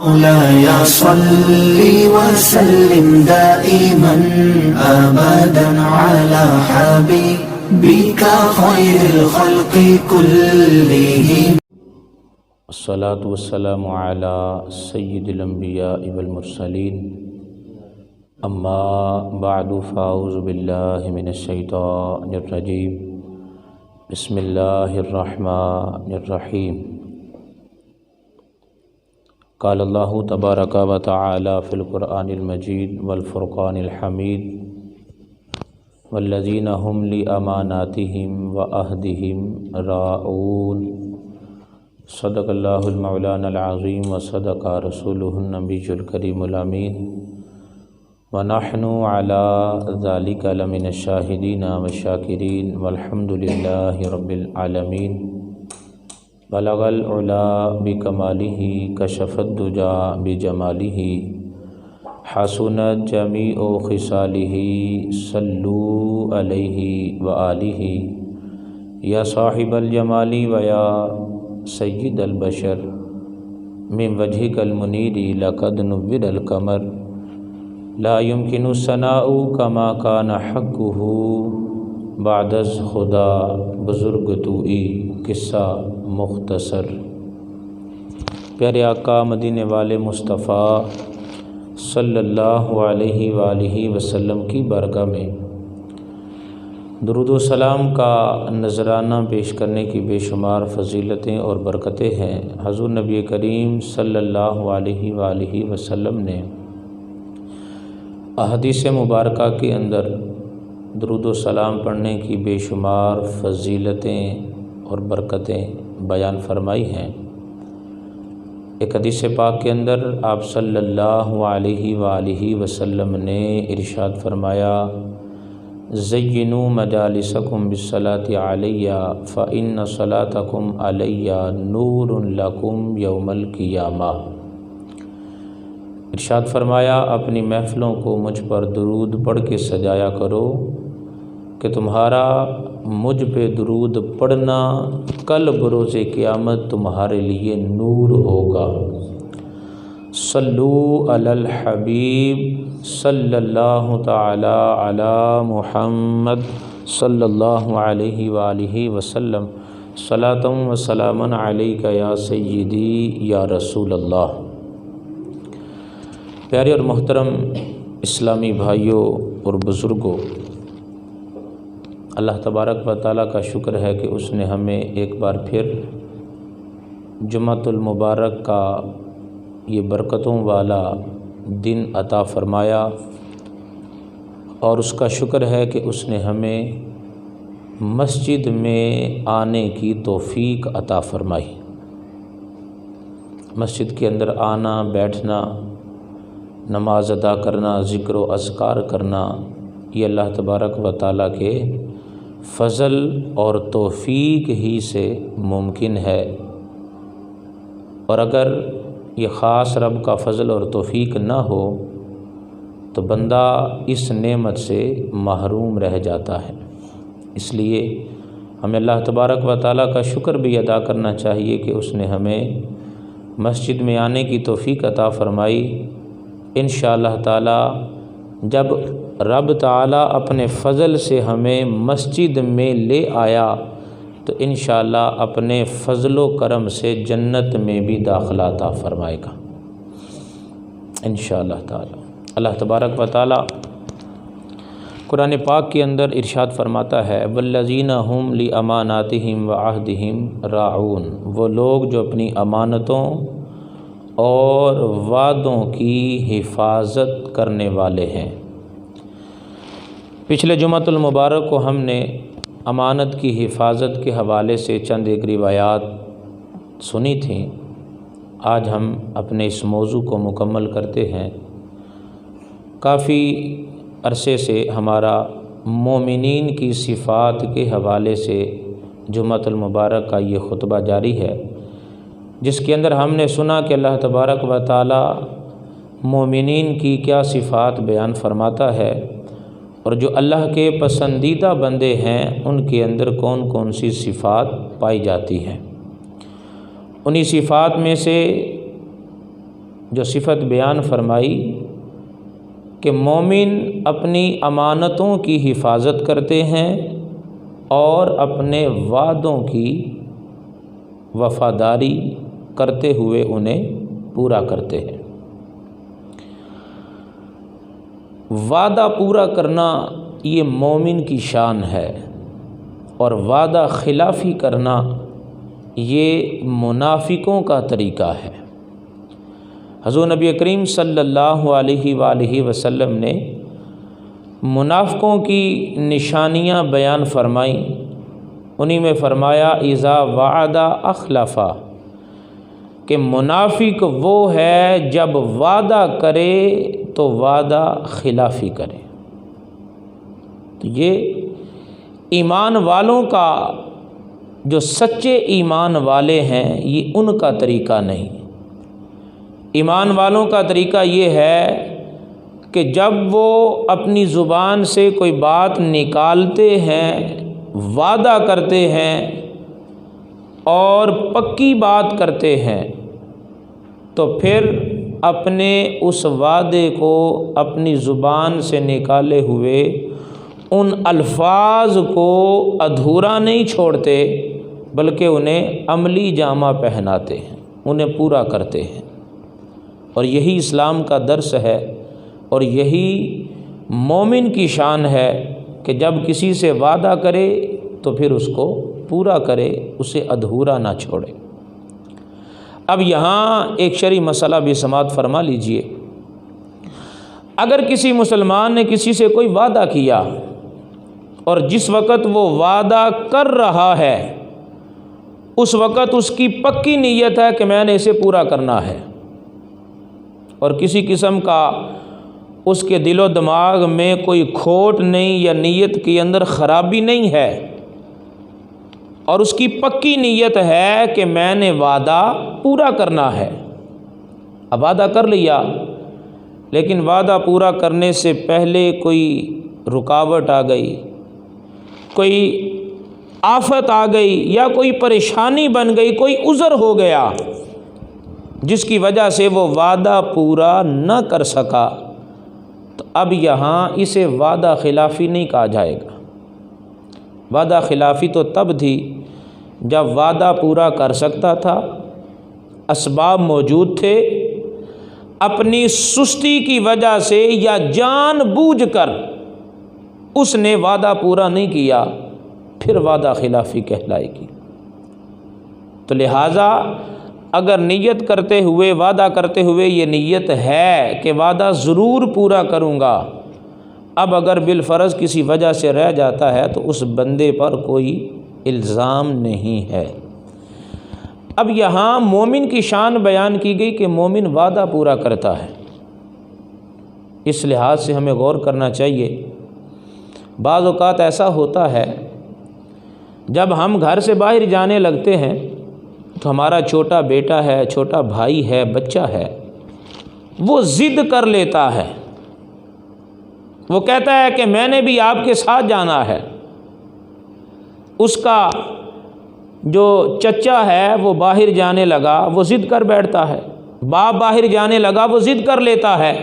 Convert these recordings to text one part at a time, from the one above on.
مولاي صل وسلم دائما أبدا على حبيبك خير الخلق كلهم. الصلاة والسلام على سید الانبیاء والمرسلین، اما بعد فاعوذ باللہ من الشیطان الرجیم، بسم اللہ الرحمن الرحیم. قال اللہ تبارک و تعالی فی القرآن المجید والفرقان الحمید، والذین هم لأماناتهم وعہدهم راعون. صدق اللہ المولانا العظیم وصدق رسولہ النبی الکریم الامین، ونحن علی ذلک لمن الشاہدین والشاکرین، والحمد للہ رب العالمین. بلغ العلا بکمالہ، کشف الدجا بجمالہ، حسنت جمیع خصالہ، صلوا علیہ وآلہ. یا صاحب الجمال ویا سید البشر، من وجهک المنیر لقد نور القمر، لا يمكن الثناء كما كان حقه بعد از خدا. بزرگ توئی قصہ مختصر. پیارے آقا مدینے والے مصطفیٰ صلی اللہ علیہ وآلہ وسلم کی بارگاہ میں درود و سلام کا نذرانہ پیش کرنے کی بے شمار فضیلتیں اور برکتیں ہیں. حضور نبی کریم صلی اللہ علیہ وآلہ وسلم نے احادیث مبارکہ کے اندر درود و سلام پڑھنے کی بے شمار فضیلتیں اور برکتیں بیان فرمائی ہیں. ایک حدیث پاک کے اندر آپ صلی اللہ علیہ وآلہ وسلم نے ارشاد فرمایا، زینوا مجالسکم بالصلاۃ علی فإن صلاتکم علی نور لکم یوم القیامہ. ارشاد فرمایا، اپنی محفلوں کو مجھ پر درود پڑھ کے سجایا کرو کہ تمہارا مجھ پہ درود پڑھنا کل بروز قیامت تمہارے لیے نور ہوگا. صلو علی الحبیب صلی اللہ تعالی علی محمد صلی اللہ علیہ وآلہ وسلم، صلاۃ و سلام علیک یا سیدی یا رسول اللہ. پیارے اور محترم اسلامی بھائیوں اور بزرگوں، اللہ تبارک و تعالیٰ کا شکر ہے کہ اس نے ہمیں ایک بار پھر جمعۃ المبارک کا یہ برکتوں والا دن عطا فرمایا، اور اس کا شکر ہے کہ اس نے ہمیں مسجد میں آنے کی توفیق عطا فرمائی. مسجد کے اندر آنا، بیٹھنا، نماز ادا کرنا، ذکر و اذکار کرنا، یہ اللہ تبارک و تعالیٰ کے فضل اور توفیق ہی سے ممکن ہے. اور اگر یہ خاص رب کا فضل اور توفیق نہ ہو تو بندہ اس نعمت سے محروم رہ جاتا ہے. اس لیے ہمیں اللہ تبارک و تعالیٰ کا شکر بھی ادا کرنا چاہیے کہ اس نے ہمیں مسجد میں آنے کی توفیق عطا فرمائی. انشاءاللہ تعالی جب رب تعالی اپنے فضل سے ہمیں مسجد میں لے آیا تو انشاءاللہ اپنے فضل و کرم سے جنت میں بھی داخلہ عطا فرمائے گا انشاءاللہ تعالی. اللہ تبارک و تعالی قرآن پاک کے اندر ارشاد فرماتا ہے، والذین هم لاماناتہم وعہدہم راعون. وہ لوگ جو اپنی امانتوں اور وعدوں کی حفاظت کرنے والے ہیں. پچھلے جمعۃ المبارک کو ہم نے امانت کی حفاظت کے حوالے سے چند ایک روایات سنی تھیں. آج ہم اپنے اس موضوع کو مکمل کرتے ہیں. کافی عرصے سے ہمارا مومنین کی صفات کے حوالے سے جمعۃ المبارک کا یہ خطبہ جاری ہے، جس کے اندر ہم نے سنا کہ اللہ تبارک و تعالی مومنین کی کیا صفات بیان فرماتا ہے، اور جو اللہ کے پسندیدہ بندے ہیں ان کے اندر کون کون سی صفات پائی جاتی ہیں. انہی صفات میں سے جو صفت بیان فرمائی کہ مومن اپنی امانتوں کی حفاظت کرتے ہیں اور اپنے وعدوں کی وفاداری کرتے ہوئے انہیں پورا کرتے ہیں۔ وعدہ پورا کرنا یہ مومن کی شان ہے، اور وعدہ خلافی کرنا یہ منافقوں کا طریقہ ہے۔ حضور نبی کریم صلی اللہ علیہ وآلہ وسلم نے منافقوں کی نشانیاں بیان فرمائیں، انہی میں فرمایا اذا وعد اخلف، کہ منافق وہ ہے جب وعدہ کرے تو وعدہ خلافی کرے۔ تو یہ ایمان والوں کا، جو سچے ایمان والے ہیں، یہ ان کا طریقہ نہیں۔ ایمان والوں کا طریقہ یہ ہے کہ جب وہ اپنی زبان سے کوئی بات نکالتے ہیں، وعدہ کرتے ہیں اور پکی بات کرتے ہیں، تو پھر اپنے اس وعدے کو اپنی زبان سے نکالے ہوئے ان الفاظ کو ادھورا نہیں چھوڑتے، بلکہ انہیں عملی جامہ پہناتے ہیں، انہیں پورا کرتے ہیں۔ اور یہی اسلام کا درس ہے، اور یہی مومن کی شان ہے کہ جب کسی سے وعدہ کرے تو پھر اس کو پورا کرے، اسے ادھورا نہ چھوڑے۔ اب یہاں ایک شرعی مسئلہ بھی سماعت فرما لیجئے۔ اگر کسی مسلمان نے کسی سے کوئی وعدہ کیا اور جس وقت وہ وعدہ کر رہا ہے اس وقت اس کی پکی نیت ہے کہ میں نے اسے پورا کرنا ہے، اور کسی قسم کا اس کے دل و دماغ میں کوئی کھوٹ نہیں یا نیت کے اندر خرابی نہیں ہے، اور اس کی پکی نیت ہے کہ میں نے وعدہ پورا کرنا ہے۔ اب وعدہ کر لیا، لیکن وعدہ پورا کرنے سے پہلے کوئی رکاوٹ آ گئی، کوئی آفت آ گئی، یا کوئی پریشانی بن گئی، کوئی عذر ہو گیا جس کی وجہ سے وہ وعدہ پورا نہ کر سکا، تو اب یہاں اسے وعدہ خلافی نہیں کہا جائے گا۔ وعدہ خلافی تو تب تھی جب وعدہ پورا کر سکتا تھا، اسباب موجود تھے، اپنی سستی کی وجہ سے یا جان بوجھ کر اس نے وعدہ پورا نہیں کیا، پھر وعدہ خلافی کہلائے گی۔ تو لہٰذا اگر نیت کرتے ہوئے، وعدہ کرتے ہوئے یہ نیت ہے کہ وعدہ ضرور پورا کروں گا، اب اگر بالفرض کسی وجہ سے رہ جاتا ہے تو اس بندے پر کوئی الزام نہیں ہے۔ اب یہاں مومن کی شان بیان کی گئی کہ مومن وعدہ پورا کرتا ہے۔ اس لحاظ سے ہمیں غور کرنا چاہیے۔ بعض اوقات ایسا ہوتا ہے جب ہم گھر سے باہر جانے لگتے ہیں تو ہمارا چھوٹا بیٹا ہے، چھوٹا بھائی ہے، بچہ ہے، وہ ضد کر لیتا ہے، وہ کہتا ہے کہ میں نے بھی آپ کے ساتھ جانا ہے۔ اس کا جو چچا ہے وہ باہر جانے لگا، وہ ضد کر بیٹھتا ہے، باپ باہر جانے لگا، وہ ضد کر لیتا ہے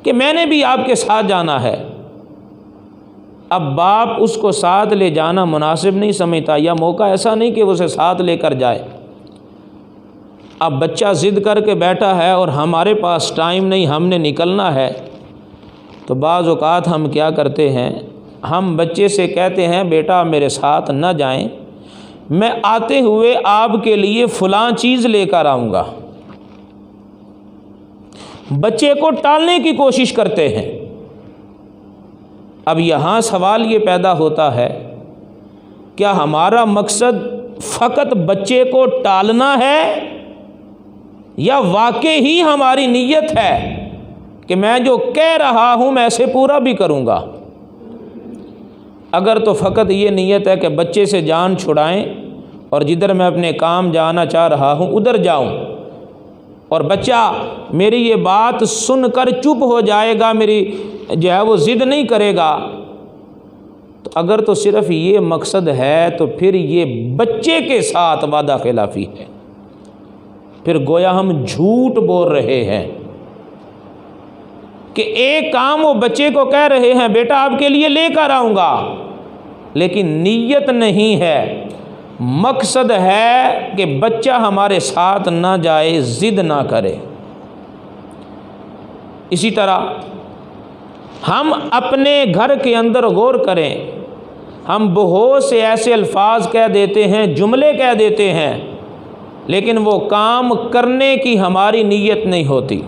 کہ میں نے بھی آپ کے ساتھ جانا ہے۔ اب باپ اس کو ساتھ لے جانا مناسب نہیں سمجھتا، یا موقع ایسا نہیں کہ وہ اسے ساتھ لے کر جائے۔ اب بچہ ضد کر کے بیٹھا ہے اور ہمارے پاس ٹائم نہیں، ہم نے نکلنا ہے، تو بعض اوقات ہم کیا کرتے ہیں، ہم بچے سے کہتے ہیں بیٹا میرے ساتھ نہ جائیں، میں آتے ہوئے آپ کے لیے فلاں چیز لے کر آؤں گا۔ بچے کو ٹالنے کی کوشش کرتے ہیں۔ اب یہاں سوال یہ پیدا ہوتا ہے، کیا ہمارا مقصد فقط بچے کو ٹالنا ہے، یا واقعی ہی ہماری نیت ہے کہ میں جو کہہ رہا ہوں میں اسے پورا بھی کروں گا؟ اگر تو فقط یہ نیت ہے کہ بچے سے جان چھڑائیں اور جدھر میں اپنے کام جانا چاہ رہا ہوں ادھر جاؤں، اور بچہ میری یہ بات سن کر چپ ہو جائے گا، میری جو ہے وہ ضد نہیں کرے گا، تو اگر تو صرف یہ مقصد ہے تو پھر یہ بچے کے ساتھ وعدہ خلافی ہے، پھر گویا ہم جھوٹ بول رہے ہیں کہ ایک کام وہ بچے کو کہہ رہے ہیں بیٹا آپ کے لیے لے کر آؤں گا، لیکن نیت نہیں ہے، مقصد ہے کہ بچہ ہمارے ساتھ نہ جائے، ضد نہ کرے۔ اسی طرح ہم اپنے گھر کے اندر غور کریں، ہم بہت سے ایسے الفاظ کہہ دیتے ہیں، جملے کہہ دیتے ہیں، لیکن وہ کام کرنے کی ہماری نیت نہیں ہوتی،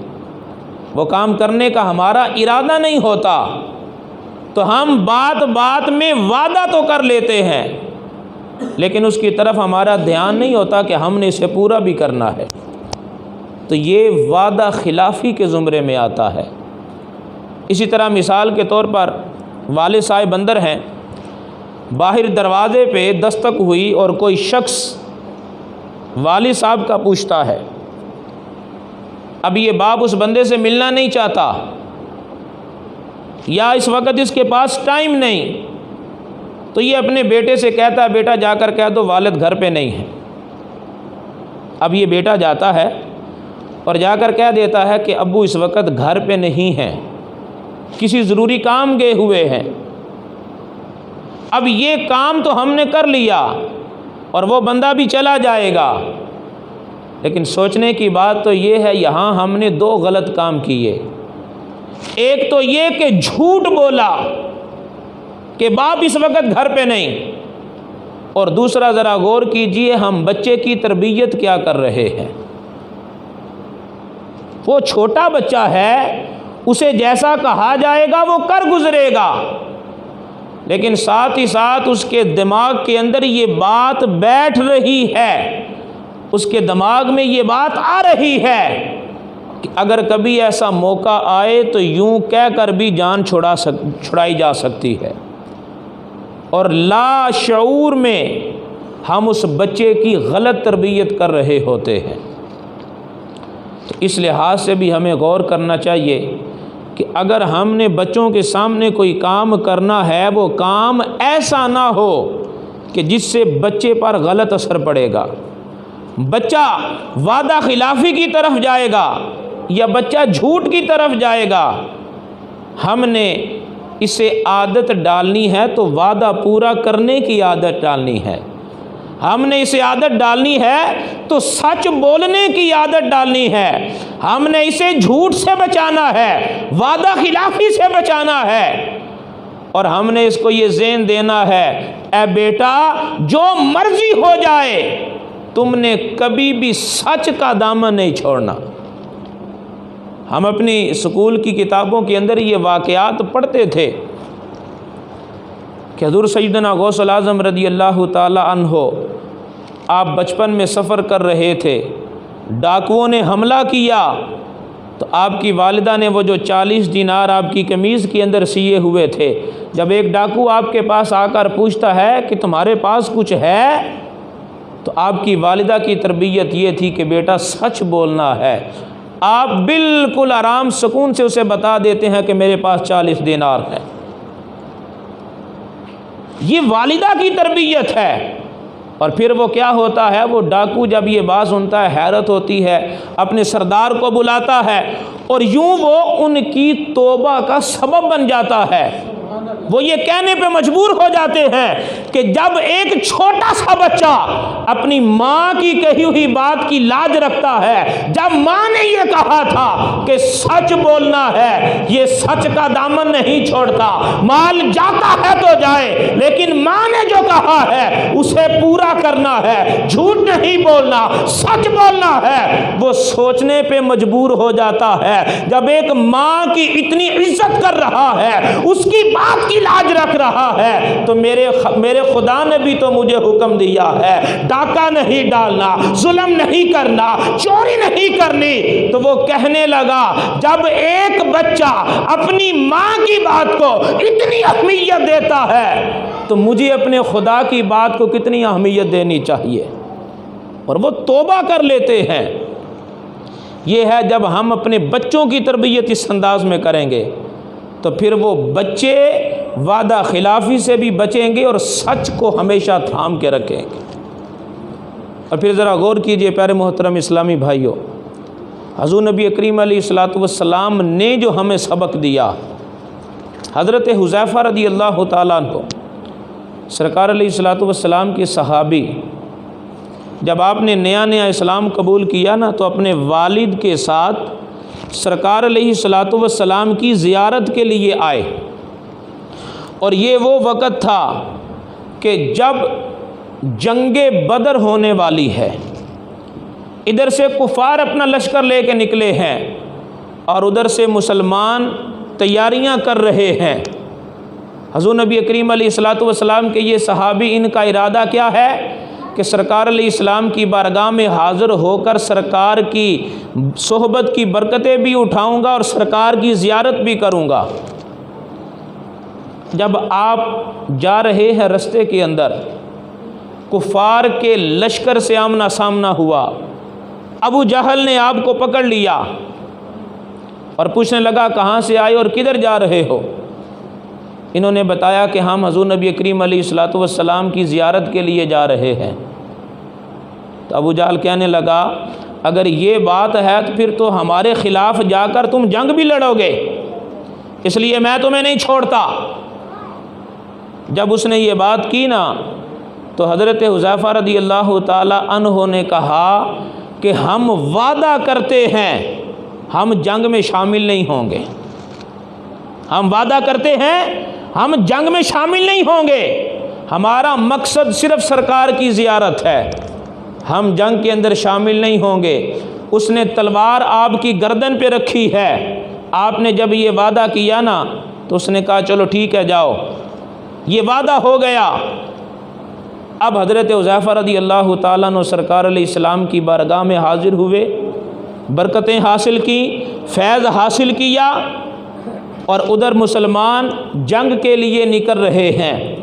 وہ کام کرنے کا ہمارا ارادہ نہیں ہوتا، تو ہم بات بات میں وعدہ تو کر لیتے ہیں، لیکن اس کی طرف ہمارا دھیان نہیں ہوتا کہ ہم نے اسے پورا بھی کرنا ہے، تو یہ وعدہ خلافی کے زمرے میں آتا ہے۔ اسی طرح مثال کے طور پر والد صاحب اندر ہیں، باہر دروازے پہ دستک ہوئی اور کوئی شخص والد صاحب کا پوچھتا ہے، اب یہ باپ اس بندے سے ملنا نہیں چاہتا یا اس وقت اس کے پاس ٹائم نہیں، تو یہ اپنے بیٹے سے کہتا ہے بیٹا جا کر کہہ دو والد گھر پہ نہیں ہے۔ اب یہ بیٹا جاتا ہے اور جا کر کہہ دیتا ہے کہ ابو اس وقت گھر پہ نہیں ہیں، کسی ضروری کام گئے ہوئے ہیں۔ اب یہ کام تو ہم نے کر لیا اور وہ بندہ بھی چلا جائے گا، لیکن سوچنے کی بات تو یہ ہے یہاں ہم نے دو غلط کام کیے۔ ایک تو یہ کہ جھوٹ بولا کہ باپ اس وقت گھر پہ نہیں، اور دوسرا ذرا غور کیجئے ہم بچے کی تربیت کیا کر رہے ہیں۔ وہ چھوٹا بچہ ہے، اسے جیسا کہا جائے گا وہ کر گزرے گا، لیکن ساتھ ہی ساتھ اس کے دماغ کے اندر یہ بات بیٹھ رہی ہے، اس کے دماغ میں یہ بات آ رہی ہے کہ اگر کبھی ایسا موقع آئے تو یوں کہہ کر بھی جان چھڑائی جا سکتی ہے، اور لا شعور میں ہم اس بچے کی غلط تربیت کر رہے ہوتے ہیں۔ تو اس لحاظ سے بھی ہمیں غور کرنا چاہیے کہ اگر ہم نے بچوں کے سامنے کوئی کام کرنا ہے، وہ کام ایسا نہ ہو کہ جس سے بچے پر غلط اثر پڑے گا، بچہ وعدہ خلافی کی طرف جائے گا یا بچہ جھوٹ کی طرف جائے گا۔ ہم نے اسے عادت ڈالنی ہے تو وعدہ پورا کرنے کی عادت ڈالنی ہے، ہم نے اسے عادت ڈالنی ہے تو سچ بولنے کی عادت ڈالنی ہے، ہم نے اسے جھوٹ سے بچانا ہے، وعدہ خلافی سے بچانا ہے، اور ہم نے اس کو یہ ذہن دینا ہے اے بیٹا جو مرضی ہو جائے تم نے کبھی بھی سچ کا دامن نہیں چھوڑنا۔ ہم اپنی اسکول کی کتابوں کے اندر یہ واقعات پڑھتے تھے کہ حضور سیدنا غوث الاعظم رضی اللہ تعالی عنہ آپ بچپن میں سفر کر رہے تھے، ڈاکوؤں نے حملہ کیا تو آپ کی والدہ نے وہ جو 40 دینار آپ کی قمیض کے اندر سیے ہوئے تھے، جب ایک ڈاکو آپ کے پاس آ کر پوچھتا ہے کہ تمہارے پاس کچھ ہے، تو آپ کی والدہ کی تربیت یہ تھی کہ بیٹا سچ بولنا ہے۔ آپ بالکل آرام سکون سے اسے بتا دیتے ہیں کہ میرے پاس 40 دینار ہے۔ یہ والدہ کی تربیت ہے۔ اور پھر وہ کیا ہوتا ہے، وہ ڈاکو جب یہ بات سنتا ہے حیرت ہوتی ہے، اپنے سردار کو بلاتا ہے اور یوں وہ ان کی توبہ کا سبب بن جاتا ہے۔ وہ یہ کہنے پہ مجبور ہو جاتے ہیں کہ جب ایک چھوٹا سا بچہ اپنی ماں کی کہی ہوئی بات کی لاج رکھتا ہے، جب ماں نے یہ کہا تھا کہ سچ بولنا ہے، یہ سچ کا دامن نہیں چھوڑتا، مال جاتا ہے تو جائے لیکن ماں نے جو کہا ہے اسے پورا کرنا ہے، جھوٹ نہیں بولنا، سچ بولنا ہے، وہ سوچنے پہ مجبور ہو جاتا ہے۔ جب ایک ماں کی اتنی عزت کر رہا ہے، اس کی بات کی لاج رکھ رہا ہے، تو میرے خدا نے بھی تو مجھے حکم دیا ہے ڈاکہ نہیں ڈالنا، ظلم نہیں کرنا، چوری نہیں کرنی۔ تو وہ کہنے لگا جب ایک بچہ اپنی ماں کی بات کو اتنی اہمیت دیتا ہے تو مجھے اپنے خدا کی بات کو کتنی اہمیت دینی چاہیے، اور وہ توبہ کر لیتے ہیں۔ یہ ہے جب ہم اپنے بچوں کی تربیت اس انداز میں کریں گے تو پھر وہ بچے وعدہ خلافی سے بھی بچیں گے اور سچ کو ہمیشہ تھام کے رکھیں گے۔ اور پھر ذرا غور کیجئے پیارے محترم اسلامی بھائیوں، حضور نبی کریم علیہ الصلوۃ والسلام نے جو ہمیں سبق دیا، حضرت حذیفہ رضی اللہ تعالیٰ عنہ سرکار علیہ الصلوۃ والسلام کے صحابی، جب آپ نے نیا اسلام قبول کیا نا تو اپنے والد کے ساتھ سرکار علیہ الصلوۃ والسلام کی زیارت کے لیے آئے، اور یہ وہ وقت تھا کہ جب جنگ بدر ہونے والی ہے، ادھر سے کفار اپنا لشکر لے کے نکلے ہیں اور ادھر سے مسلمان تیاریاں کر رہے ہیں۔ حضور نبی کریم علیہ الصلوۃ والسلام کے یہ صحابی، ان کا ارادہ کیا ہے کہ سرکار علیہ السلام کی بارگاہ میں حاضر ہو کر سرکار کی صحبت کی برکتیں بھی اٹھاؤں گا اور سرکار کی زیارت بھی کروں گا۔ جب آپ جا رہے ہیں رستے کے اندر کفار کے لشکر سے آمنا سامنا ہوا، ابو جہل نے آپ کو پکڑ لیا اور پوچھنے لگا کہاں سے آئے اور کدھر جا رہے ہو؟ انہوں نے بتایا کہ ہم حضور نبی کریم علیہ الصلوۃ والسلام کی زیارت کے لیے جا رہے ہیں۔ تو ابو جہل کہنے لگا اگر یہ بات ہے تو پھر تو ہمارے خلاف جا کر تم جنگ بھی لڑو گے، اس لیے میں تمہیں نہیں چھوڑتا۔ جب اس نے یہ بات کی نا تو حضرت حذیفہ رضی اللہ تعالی عنہ نے کہا کہ ہم وعدہ کرتے ہیں ہم جنگ میں شامل نہیں ہوں گے، ہم وعدہ کرتے ہیں ہم جنگ میں شامل نہیں ہوں گے، ہمارا مقصد صرف سرکار کی زیارت ہے، ہم جنگ کے اندر شامل نہیں ہوں گے۔ اس نے تلوار آپ کی گردن پہ رکھی ہے، آپ نے جب یہ وعدہ کیا نا تو اس نے کہا چلو ٹھیک ہے جاؤ، یہ وعدہ ہو گیا۔ اب حضرت حذیفہ رضی اللہ تعالیٰ عنہ سرکار علیہ السلام کی بارگاہ میں حاضر ہوئے، برکتیں حاصل کی، فیض حاصل کیا، اور ادھر مسلمان جنگ کے لیے نکل رہے ہیں۔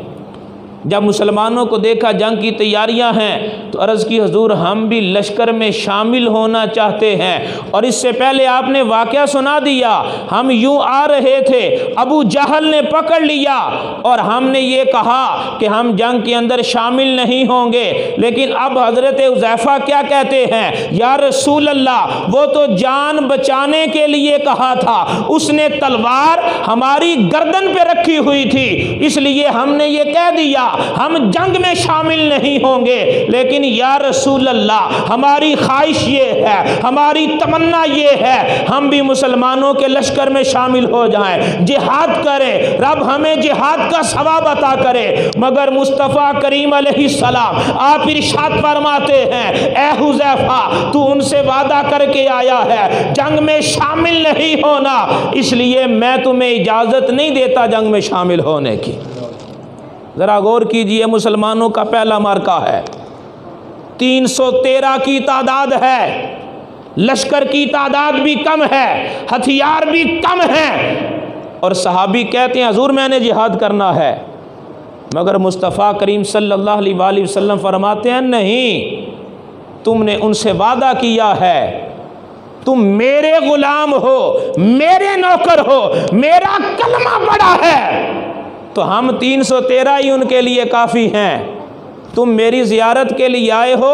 جب مسلمانوں کو دیکھا جنگ کی تیاریاں ہیں تو عرض کی حضور ہم بھی لشکر میں شامل ہونا چاہتے ہیں، اور اس سے پہلے آپ نے واقعہ سنا دیا، ہم یوں آ رہے تھے، ابو جہل نے پکڑ لیا اور ہم نے یہ کہا کہ ہم جنگ کے اندر شامل نہیں ہوں گے، لیکن اب حضرت حذیفہ کیا کہتے ہیں یا رسول اللہ وہ تو جان بچانے کے لیے کہا تھا، اس نے تلوار ہماری گردن پہ رکھی ہوئی تھی، اس لیے ہم نے یہ کہہ دیا ہم جنگ میں شامل نہیں ہوں گے، لیکن یا رسول اللہ ہماری خواہش یہ ہے، ہماری تمنا یہ ہے ہم بھی مسلمانوں کے لشکر میں شامل ہو جائیں، جہاد کریں، رب ہمیں جہاد کا ثواب عطا کرے۔ مگر مصطفیٰ کریم علیہ السلام آپ ارشاد فرماتے ہیں اے حذیفہ تو ان سے وعدہ کر کے آیا ہے جنگ میں شامل نہیں ہونا، اس لیے میں تمہیں اجازت نہیں دیتا جنگ میں شامل ہونے کی۔ ذرا غور کیجئے، مسلمانوں کا پہلا معرکہ ہے، 313 کی تعداد ہے، لشکر کی تعداد بھی کم ہے، ہتھیار بھی کم ہیں، اور صحابی کہتے ہیں حضور میں نے جہاد کرنا ہے، مگر مصطفیٰ کریم صلی اللہ علیہ وآلہ وسلم فرماتے ہیں نہیں، تم نے ان سے وعدہ کیا ہے، تم میرے غلام ہو، میرے نوکر ہو، میرا کلمہ بڑا ہے، تو ہم 313 ہی ان کے لیے کافی ہیں، تم میری زیارت کے لیے آئے ہو،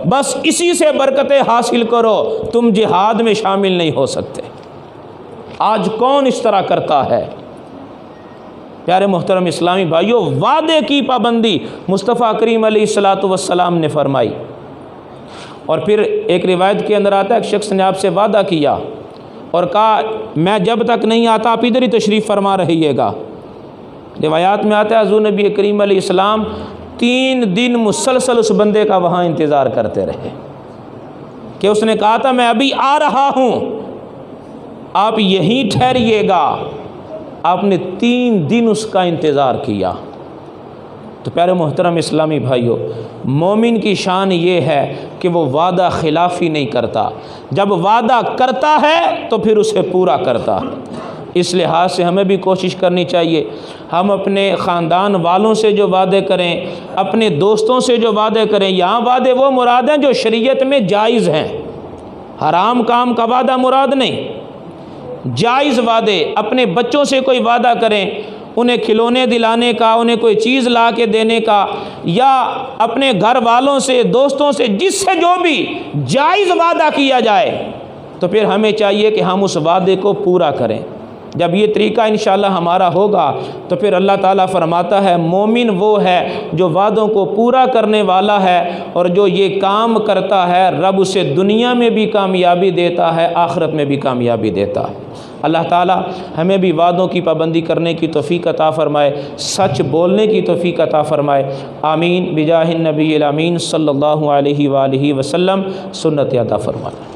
بس اسی سے برکتیں حاصل کرو، تم جہاد میں شامل نہیں ہو سکتے۔ آج کون اس طرح کرتا ہے؟ پیارے محترم اسلامی بھائیوں، وعدے کی پابندی مصطفیٰ کریم علیہ الصلوۃ والسلام نے فرمائی، اور پھر ایک روایت کے اندر آتا ہے ایک شخص نے آپ سے وعدہ کیا اور کہا میں جب تک نہیں آتا آپ ادھر ہی تشریف فرما رہیے گا۔ روایات میں آتا ہے حضور نبی کریم علیہ السلام 3 دن مسلسل اس بندے کا وہاں انتظار کرتے رہے کہ اس نے کہا تھا میں ابھی آ رہا ہوں، آپ یہیں ٹھہریے گا، آپ نے 3 دن اس کا انتظار کیا۔ تو پیارے محترم اسلامی بھائیوں، مومن کی شان یہ ہے کہ وہ وعدہ خلافی نہیں کرتا، جب وعدہ کرتا ہے تو پھر اسے پورا کرتا ہے۔ اس لحاظ سے ہمیں بھی کوشش کرنی چاہیے ہم اپنے خاندان والوں سے جو وعدے کریں، اپنے دوستوں سے جو وعدے کریں، یہاں وعدے وہ مراد ہیں جو شریعت میں جائز ہیں، حرام کام کا وعدہ مراد نہیں، جائز وعدے۔ اپنے بچوں سے کوئی وعدہ کریں انہیں کھلونے دلانے کا، انہیں کوئی چیز لا کے دینے کا، یا اپنے گھر والوں سے، دوستوں سے، جس سے جو بھی جائز وعدہ کیا جائے تو پھر ہمیں چاہیے کہ ہم اس وعدے کو پورا کریں۔ جب یہ طریقہ انشاءاللہ ہمارا ہوگا تو پھر اللہ تعالیٰ فرماتا ہے مومن وہ ہے جو وعدوں کو پورا کرنے والا ہے، اور جو یہ کام کرتا ہے رب اسے دنیا میں بھی کامیابی دیتا ہے، آخرت میں بھی کامیابی دیتا ہے۔ اللہ تعالیٰ ہمیں بھی وعدوں کی پابندی کرنے کی توفیق عطا فرمائے، سچ بولنے کی توفیق عطا فرمائے، آمین بجاہ النبی الامین صلی اللہ علیہ وآلہ وسلم۔ سنت عطا فرمائے۔